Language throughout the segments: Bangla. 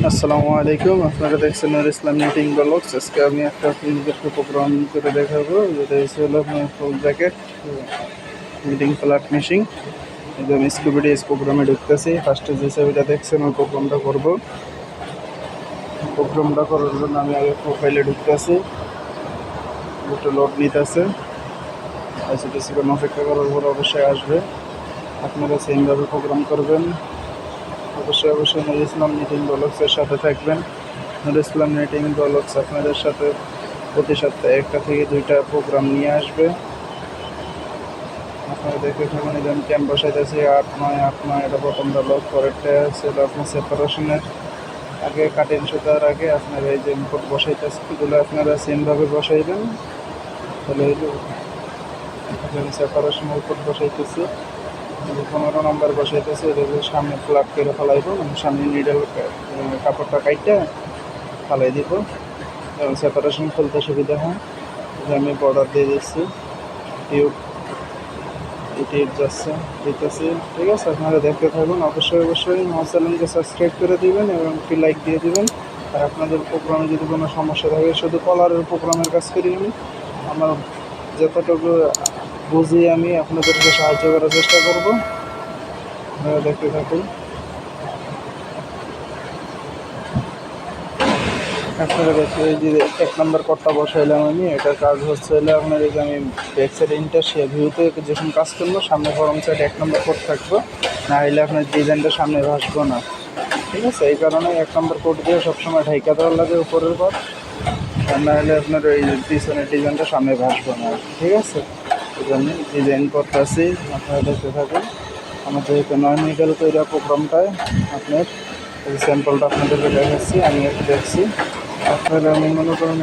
আসসালামু আলাইকুম। আপনারা দেখছেন নূর ইসলাম মিটিং ব্লগস। আজকে আমি একটা আপনাদেরকে প্রোগ্রাম করে দেখাবো, যেটা হলো আপনার ফুল ব্র্যাকেট মিটিং ফ্ল্যাট মেশিং। কিন্তু আমি স্কুবিডিএস প্রোগ্রামে ঢুকতেছি। ফার্স্টে যে ছবিটা দেখছেন ওই প্রোগ্রামটা করবো। প্রোগ্রামটা করার জন্য আমি আগে প্রোফাইলে ঢুকতেছি, একটু লোড নিতেছে। কিছুক্ষণ অপেক্ষা করার পর অবশ্যই আসবে। আপনারা সেমভাবে প্রোগ্রাম করবেন। অবশ্যই নূর ইসলাম মিটিং ব্লগসের সাথে থাকবেন। নূর ইসলাম মিটিং ব্লগস আপনাদের সাথে প্রতি সপ্তাহে একটা থেকে দুইটা প্রোগ্রাম নিয়ে আসবে। আপনারা দেখে থাকুন। এই যে আমি ক্যাম্প বসাইতেছি 8-9 এটা প্রথমটা লক। পরেরটা ছিল আপনার সেপারেশনের আগে কাটিং সুতার আগে আপনারা এই যে ইনপুট বসাইতেছি, এগুলো আপনারা সেমভাবে বসাইবেন। তাহলে এই যে সেপারেশনের ইনপুট বসাইতেছি, 15 নম্বর বসাইতেছি। এটা সামনে ফ্ল্যাট করে ফেলাইব, সামনে নিডেল কাপড়টা কাইটটা ফালাই দিব এবং সেপারেশন খুলতে সুবিধা হয়। আমি বর্ডার দিয়ে দিচ্ছি, টিউব যাচ্ছে দিতেছি। ঠিক আছে, আপনারা দেখতে থাকুন। অবশ্যই আমার চ্যানেলকে সাবস্ক্রাইব করে দিবেন এবং একটি লাইক দিয়ে দিবেন। আর আপনাদের প্রোগ্রামে যদি কোনো সমস্যা থাকে, শুধু কলারের প্রোগ্রামের কাজ করি আমি। আমার যতটুকু বুঝি আমি আপনাদেরকে সাহায্য করার চেষ্টা করব। আপনারা দেখতে থাকুন। আপনারা দেখতে এই যে 1 নম্বর কোডটা বসাইলাম আমি। এটার কাজ হচ্ছে হলে আপনার এই যে আমি ব্যাক সাইড ইন্টারশিয়া ভিউতে যখন কাজ করবো সামনে ফরম সাইড 1 নম্বর কোড থাকবো, না হলে আপনার ডিজাইনটা সামনে ভাসবো না। ঠিক আছে, এই কারণে 1 নম্বর কোড দিয়ে সবসময় ঢাইকা দেওয়ার লাগে উপরের পর, আর না হলে আপনার এই পিছনের ডিজাইনটা সামনে ভাসবো না। ঠিক আছে, এই জন্য ডিজাইন করতেছি। আপনারা দেখতে থাকুন। আমার যেহেতু নন নিডেল তৈরি প্রোগ্রামটায় আপনার স্যাম্পলটা আপনাদেরকে দেখাচ্ছি, আমি একটু দেখছি। আপনারা আমি মনে করেন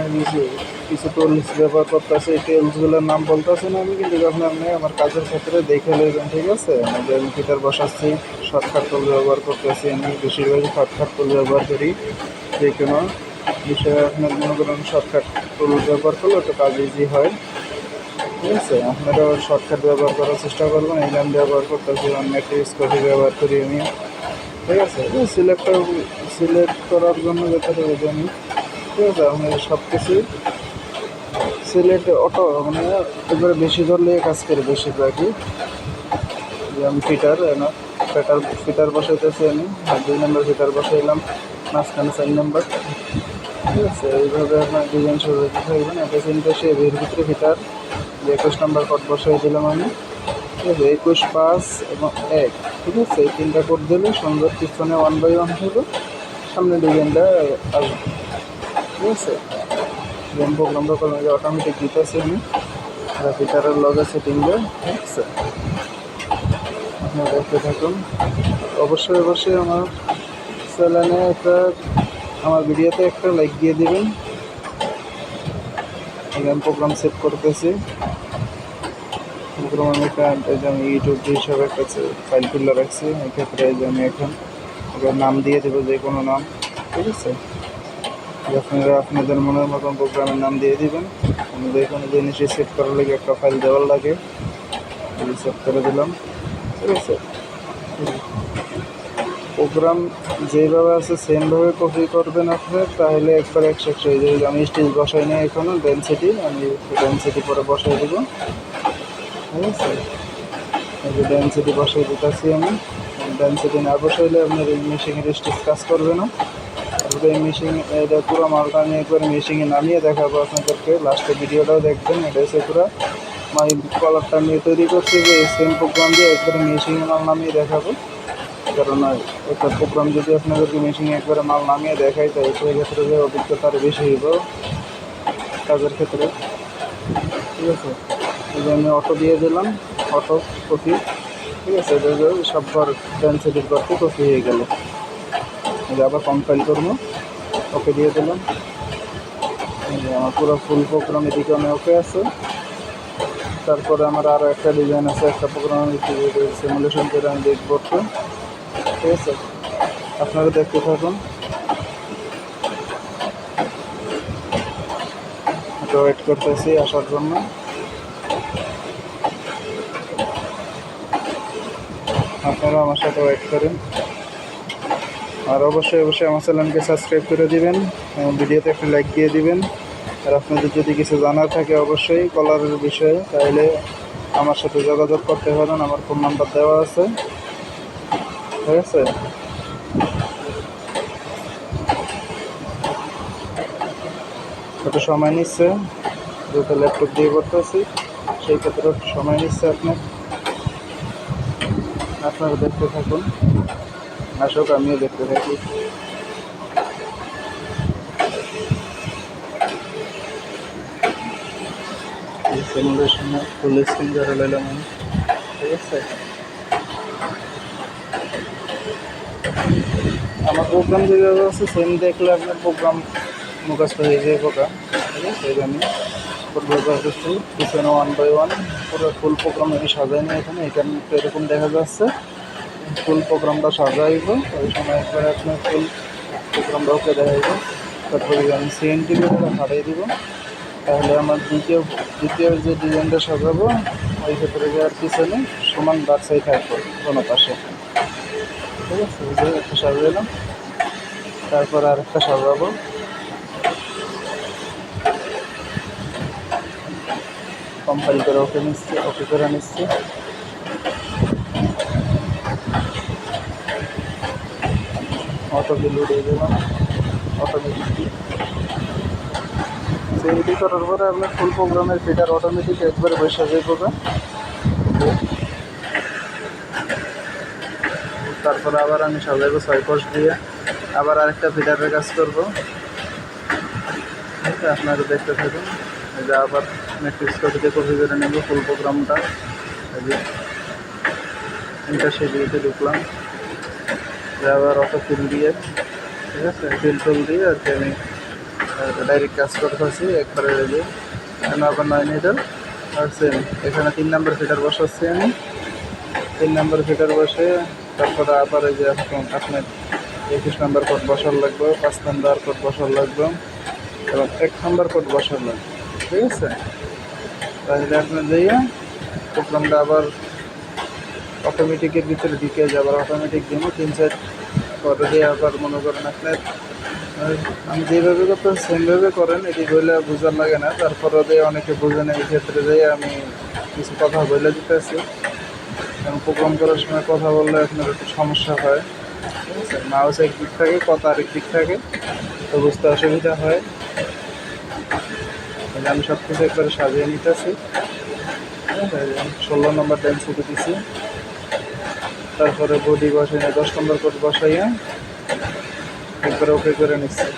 কিছু টুলস ব্যবহার করতেছি, এই টুলসগুলোর নাম বলতেছি না আমি, কিন্তু যখন আপনি আমার কাজের ক্ষেত্রে দেখে নেবেন। ঠিক আছে, যে আমি ফিটার বসাচ্ছি, শর্টকাট টুল ব্যবহার করতেছি। আমি বেশিরভাগই শর্টকাট টুল ব্যবহার করি। যে কোনো বিষয়ে আপনার মনে করেন শর্টকাট টুল ব্যবহার করলে একটু কাজ ইজি হয়। ঠিক আছে, আপনারাও শর্টকাট ব্যবহার করার চেষ্টা করবেন। এই আমি ব্যবহার করতেছি, ম্যাট্রিক্স কপি ব্যবহার করি আমি। ঠিক আছে, সিলেক্ট করার জন্য যেটা আমি, ঠিক আছে, আমি সব কিছু সিলেক্ট অটো মানে একবারে বেশি ধরলে কাজ করে বেশিরভাগই। যে আমি ফিটার বসাইতেছি আমি, আর 2 নম্বর ফিটার বসাইলাম, মাঝখানে 4 নম্বর। ঠিক আছে, এইভাবে আপনার ডিজাইন শুরু হতে থাকবেন। এটা চিন্তা সে এর ভিতরে ফিটার 21 নম্বর কোড বসাই দিলাম আমি। ঠিক আছে, 21, 5 এবং 1। ঠিক আছে, এই 3টা কোড দিলে সুন্দর পিছনে 1 বাই 1 হবে, সামনে ডিজাইনটা আসবে। ঠিক আছে, প্রোগ্রামটা করলাম যে অটোমেটিক দিতেছি আমি ফিটারের লগে সেটিং দেয়। ঠিক আছে, আপনারা দেখতে থাকুন। অবশ্যই আমার চ্যানেলে আমার ভিডিওতে একটা লাইক দিয়ে দিবেন। আমি প্রোগ্রাম সেট করতেছি। প্রোগ্রাম আমি আমি ইউটিউব হিসাবে একটা ফাইল তুলে রাখছি। এক্ষেত্রে আমি এখন নাম দিয়ে দেবো, যে কোনো নাম। ঠিক আছে, আপনারা আপনাদের মনের মতন প্রোগ্রামের নাম দিয়ে দিবেন। যে কোনো জিনিসই সেট করার লাগে একটা ফাইল দেওয়ার লাগে, সেট করে দিলাম। ঠিক আছে, প্রোগ্রাম যেভাবে আছে সেমভাবে কপি করবেন আপনার, তাহলে একবার 100 হয়ে যাবে। আমি স্টিচ বসাই না এখনও, আমি ডেনসিটি পরে বসাই দেবো। ঠিক আছে, এই যে ডেনসিটি বসাই দিতেছি আমি। ডেনসিটি না বসাইলে আপনার এই মেশিনের স্টিচ কাজ করবে না। তারপরে এই মেশিন এটা পুরো মালটা আমি একবার মেশিনে নামিয়ে দেখাবো আপনাদেরকে। লাস্টে ভিডিওটাও দেখবেন। এটা হচ্ছে পুরো মানে কলারটা নিয়ে তৈরি করছি, যে সেম প্রোগ্রাম দিয়ে একবারে মেশিনে মাল নামিয়ে দেখাবো। কারণ একটা প্রোগ্রাম যদি আপনাদেরকে মেশিনে একবারে মাল নামিয়ে দেখাই, তাই সেক্ষেত্রে যে অভিজ্ঞতা আরও বেশি হইব কাজের ক্ষেত্রে। ঠিক আছে, এই যে আমি অটো দিয়ে দিলাম, অটো কপি। ঠিক আছে, এটা সববার ডেনসিটির করতে কপি হয়ে গেল। আবার কম্পাইল করবো, ওকে দিয়ে দিলাম। আমার পুরো ফুল প্রোগ্রাম এদিকে আমি ওকে আছে। তারপরে আমার আরও একটা ডিজাইন আছে, একটা প্রোগ্রাম সিমুলেশন করে আমি দেখবো। ঠিক আছে, আপনারা দেখতে থাকুন। ওয়েট করতেছি আসার জন্য। আপনারা আমার সাথে ওয়েট করেন। আর অবশ্যই আমার চ্যানেলকে সাবস্ক্রাইব করে দিবেন এবং ভিডিওতে একটা লাইক দিয়ে দিবেন। আর আপনাদের যদি কিছু জানার থাকে অবশ্যই কলারের বিষয়ে, তাহলে আমার সাথে যোগাযোগ করতে পারেন, আমার ফোন নাম্বার দেওয়া আছে। ঠিক আছে, একটু সময় নিচ্ছে, যেহেতু ল্যাপটপ দিয়ে করতেছি সেই ক্ষেত্রে একটু সময় নিচ্ছে। আপনারা দেখতে থাকুন, আসুক আমিও দেখতে থাকি। সিমুলেশনে ফুল স্ক্রিন করে নিলাম আমি। ঠিক আছে, আমার প্রোগ্রাম যেভাবে আছে সেম দেখলে আপনার প্রোগ্রাম মুখস্থ হয়ে যায় পোকা। ঠিক আছে, আমি ব্যবহার করছি পিছনে 1 বাই 1 পুরো ফুল প্রোগ্রাম আমি সাজাই নিই। এখানে এরকম দেখা যাচ্ছে ফুল প্রোগ্রামটা সাজাইব, ওই সময় একবারে আপনার ফুল প্রোগ্রামটা ওকে দেখাইব। তারপরে আমি সিএনটি করে হারিয়ে দিব, তাহলে আমার দ্বিতীয় যে ডিজাইনটা সাজাবো ওই ক্ষেত্রে আর পিছনে সমান বাক্সাই থাকবো কোনো পাশে। ঠিক আছে, এই যে একটা সাজালাম, তারপর আর একটা সাজাবো। কম্পাইল করে ওকে করে নিচ্ছি। অটো লোড হয়ে দিলাম অটোমেটিকলি। সেটি করার পরে আপনার ফুল প্রোগ্রামের ফিটার অটোমেটিক একবারে বসে যাবে। তারপরে আবার আমি সাজাবো 6 কোষ দিয়ে, আবার আরেকটা ফিটারের কাজ করবো। আপনারা দেখতে থাকুন। এই যে আবার ম্যাট্রিক্স কপিতে কপি করে নেব ফুল প্রোগ্রামটা। এই যে ইন্টারশেডিউতে ঢুকলাম, আবার অটো ফিল দিয়ে, ঠিক আছে, ফিল টুল দিয়ে আর কি আমি ডাইরেক্ট কাজ করতেছি একবারে। এই যে আবার 9 মিটার আর সেম এখানে 3 নাম্বার ফিটার বসাচ্ছি আমি। 3 নাম্বার ফিটার বসে তারপরে আবার এই যে আপনার 21 নাম্বার কোড বসার লাগবে, 5 নাম্বার কোড বসার লাগবে এবং 1 নাম্বার কোড বসার লাগবে। ঠিক আছে, তাহলে আপনার যাইয়া প্রোগ্রামটা আবার অটোমেটিকের ভিতরে ঢুকে যাবে। অটোমেটিক দিব 3-4 পরে দিয়ে আবার মনে করেন আপনার আমি যেভাবে করতে সেমভাবে করেন, এটি বললে বোঝার লাগে না। তারপরে দিয়ে অনেকে বোঝে না, এই ক্ষেত্রে যাই আমি কিছু কথা বলে দিতেছি, কারণ প্রোগ্রাম করার সময় কথা বললে আপনার একটু সমস্যা হয়। ঠিক আছে, মাউস একদিক থাকে, কথা আরেক দিক থাকে, তো বুঝতে অসুবিধা হয়। আমি সব কিছু একবারে সাজিয়ে নিতেছি। 16 নম্বর ডেন্সিটি দিচ্ছি, তারপরে বডি বসাই 10 নম্বর কোড বসাইয়া একবারে ওকে করে নিচ্ছি।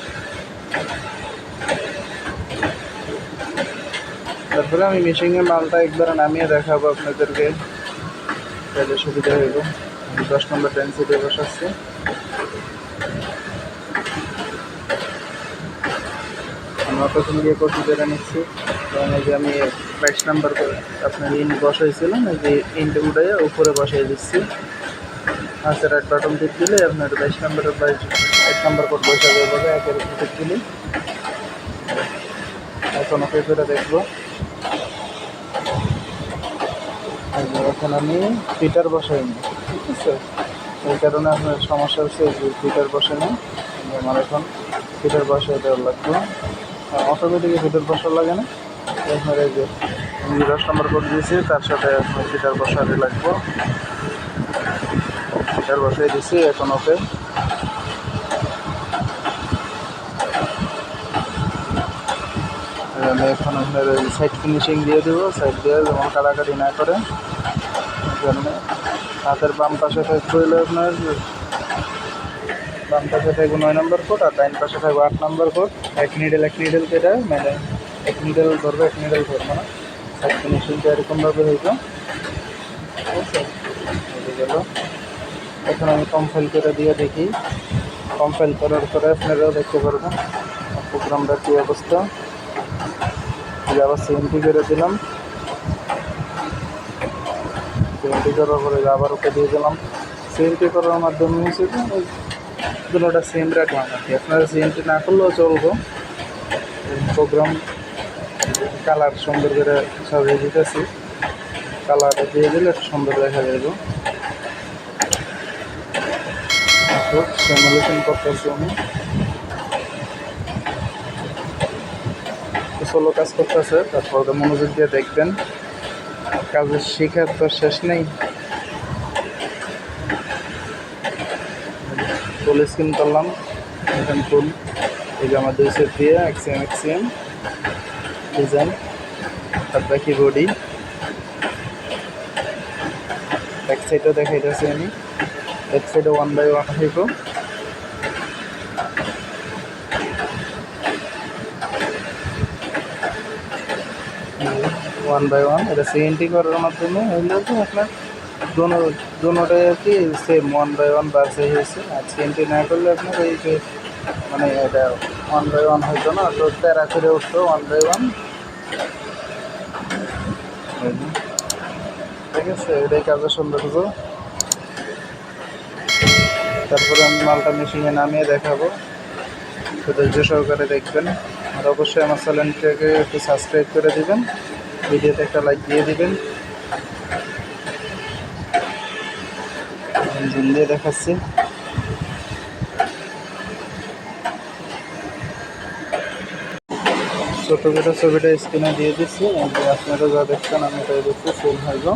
তারপরে আমি মেশিনের মালটা একবারে নামিয়ে দেখাবো আপনাদেরকে, তাহলে সুবিধা হইব। 10 নম্বর ডেন্সিটি বসাচ্ছি। আমি অটোশন দিয়ে কপি করে নিচ্ছি, এবং এই যে আমি 22 নাম্বার করে আপনার ইন্ট বসাইছিলাম, এই যে ইন্ট উঠাইয়া উপরে বসাই দিচ্ছি। আচ্ছা, রাইট বাটন টিপ দিলে আপনার 22 নাম্বারের 1 নাম্বার কোড বসা যাবে, একের টিপ দিলে। এখন ওকে করে দেখবো। এখন আমি ফিটার বসাই নি, ঠিক আছে, এই কারণে আপনার সমস্যা হচ্ছে যে ফিটার বসে না। আমার এখন ফিটার বসাই দেওয়ার লাগবে, অটোমেটিক ফিটার বসার লাগে না। আপনার এই যে আমি 10 নম্বর কোড দিয়েছি, তার সাথে আপনার ফিটার বসাতে লাগবো। ফিটার বসাই দিচ্ছি, এখন ওকে। আমি এখন আপনার সাইড ফিনিশিং দিয়ে দেবো, সাইড দিয়ে যেমন কাটাকাটি না করে। কারণে হাতের বাম পাশে থাকবে হলে আপনার বাম পাশে থাকবে 9 নম্বর কোড, আর ডাইন পাশে থাকবে 8 নম্বর কোড। এক নিডেল কেটে মানে এক নিডেল ধরবে, এক নিডেল ধরবো না। সাইড ফিনিশিংটা এরকমভাবে হইব। ঠিক আছে, হয়ে গেল। এখন আমি কম্পাইল করে দিয়ে দেখি। কম্পাইল করার পরে আপনারাও দেখতে পারবেন প্রোগ্রামটার কী অবস্থা। আবার সিএনটি করে দিলাম, সিএনটি করার পরে আবার ওকে দিয়ে দিলাম। সিএনটি করার মাধ্যমে হচ্ছে দুটোটা সেম রাখলাম আর কি। আপনারা সিএনটি না করলেও চলবো। প্রোগ্রাম কালার সুন্দর করে সাজিয়ে দিতেছি, কালারটা দিয়ে দিলে সুন্দর দেখা যাবে। তো সিমুলেশন করতেছি আমি, সোলো কাজ করতেছে, তারপর মনোযোগ দিয়ে দেখবেন, কাজের শিখার তো শেষ নেই। ফুল স্ক্রিন করলাম, এখন ফুল, এই যে আমার 2 সেট দিয়ে এক্সিএম ডিজাইন, তারপরে কি বডি, এক সাইডও দেখাইতেছি আমি, এক সাইডে 1 বাই 1 হইব। ওয়ান বাই ওয়ান এটা সিএনটি করার মাধ্যমে হইলে তো আপনার দোনোটাই আর কি সেম 1 বাই 1 বাড়ছে হয়েছে। আর সিএনটি না করলে আপনার এই যে মানে এটা 1 বাই 1 হইতো না, তো প্যারা করে উঠতো 1 বাই 1। ঠিক আছে, এটাই কাজের সৌন্দর্য। তারপরে আমি মালটা মেশিনে নামিয়ে দেখাবো, তো ধৈর্য সহকারে দেখবেন। আর অবশ্যই আমার চ্যানেলটাকে একটু সাবস্ক্রাইব করে দিবেন, ভিডিওতে একটা লাইক দিয়ে দিবেন। জুম দিয়ে দেখাচ্ছি। ছোটো ছোটো ছবিটা স্ক্রিনে দিয়ে দিচ্ছি, আপনারা যা দেখছেন আমি তাই দেখছি। সেল হইব,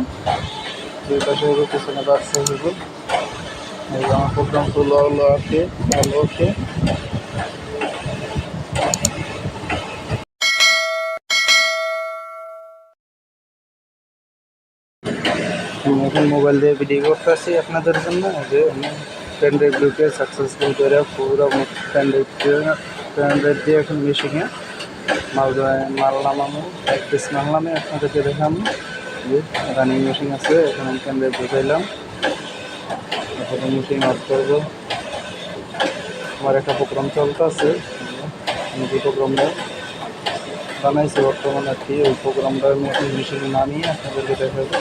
2 পাশে হইব, পিছনে বাক্সে হইব। এই যে আমার প্রোগ্রাম ফুল হলো ওকে, ভালো ওকে। আমি এখন মোবাইল দিয়ে ভিডিও করতেছি আপনাদের জন্য, যে আমি পেন ড্রাইভ ঢুকে সাকসেসফুল করে পুরো পেন ড্রাইভ দিয়ে এখন মেশিনে মাল নামানো, এক পিস মাল নামে আপনাদেরকে দেখানো। যে রানিং মেশিন আছে, এখন আমি পেন ড্রাইভ ঢুকাইলাম, এখন মেশিন অফ করবো। আমার একটা প্রোগ্রাম চলতে আছে, আমি যে প্রোগ্রামটা বানাইছি বর্তমানে আর কি, ওই প্রোগ্রামটা আমি এখন মেশিনে নামিয়ে আপনাদেরকে দেখাবো।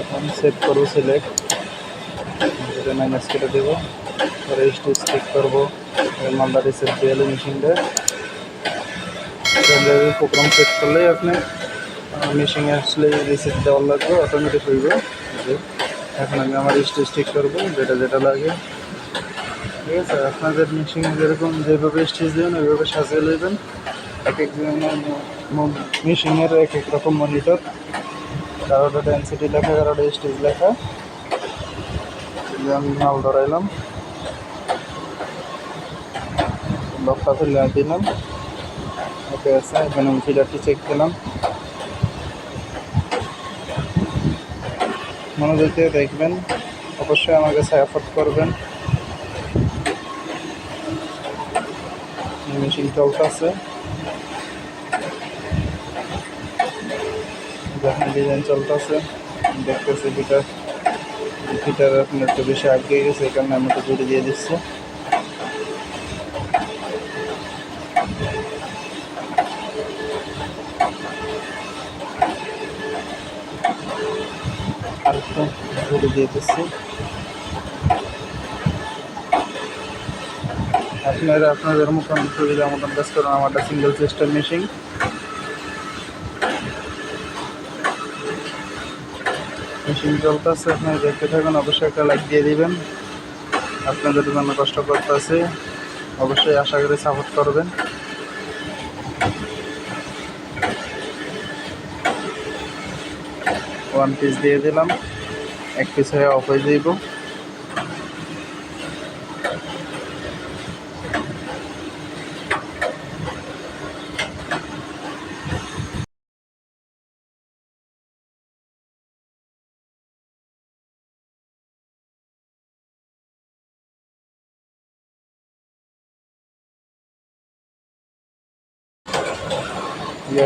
এখন সেট করবো, সিলেক্ট, এটা মাইনাস কেটে দেবো, পরে স্টিচ ঠিক করবো, মালটা রিসেট দিয়ে মেশিনটা। প্রোগ্রাম সেট করলেই আপনি মেশিনে আসলে রিসেট দেওয়ার লাগবে, অটোমেটিক হইবে। এখন আমি আমার স্টিচ ঠিক করবো, যেটা যেটা লাগে। ঠিক আছে, আপনাদের মেশিনে যেরকম যেভাবে স্টিচ দেবেন ওইভাবে সাজিয়ে নেবেন। এক এক মেশিনের এক এক রকম মনিটর, কারোটা ডেন্সিটি লেখা, কারোটা স্টিচ লেখা। আমি মাল ধরাইলাম, লকটা ফেলে দিলাম, ওকে আছে। এখানে আমি ফিডারটি চেক দিলাম, মনোযোগ দিয়ে দেখবেন, অবশ্যই আমাকে সাপোর্ট করবেন। মেশিন চলতেছে, যখন ডিজাইন চলতেছে দেখতেছি ফিটার আপনার একটু বেশি আগে গেছে, এই কারণে আমি একটু জুড়ে দিয়ে দিচ্ছি। আর একটু জুড়ে দিয়ে দিচ্ছি। আপনারা আপনাদের মতন সুবিধা মতন কাজ করুন। আমারটা সিঙ্গেল সিস্টেম মেশিন। মেশিন চলতেছে, আপনারা দেখতে থাকুন, অবশ্যই একটা লাইক দিয়ে দিবেন। আপনাদের জন্য কষ্ট করতেছে, অবশ্যই আশা করি সাপোর্ট করবেন। ওয়ান পিস দিয়ে দিলাম, এক পিস হয়ে অফ হয়ে যাইব।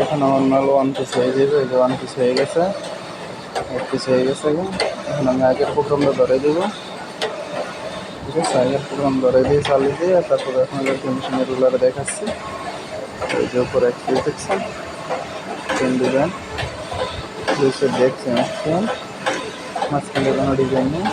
এখন আমার মাল ওয়ান পিস হয়ে যাবে, এই যে ওয়ান পিস হয়ে গেছে, এক পিস হয়ে গেছে। এখন আমি আগের প্রোগ্রামটা ধরে দেবো। ঠিক আছে, আগের প্রোগ্রাম ধরে দিয়ে চালিয়ে দিয়ে তারপরে আপনাদেরকে মেশিনের রুলারে দেখাচ্ছি। এই যে উপরে এক পিস দেখছেন, চেন ডিজাইন, দুইশো দেখছেন, মাঝখানে কোনো ডিজাইন নেই।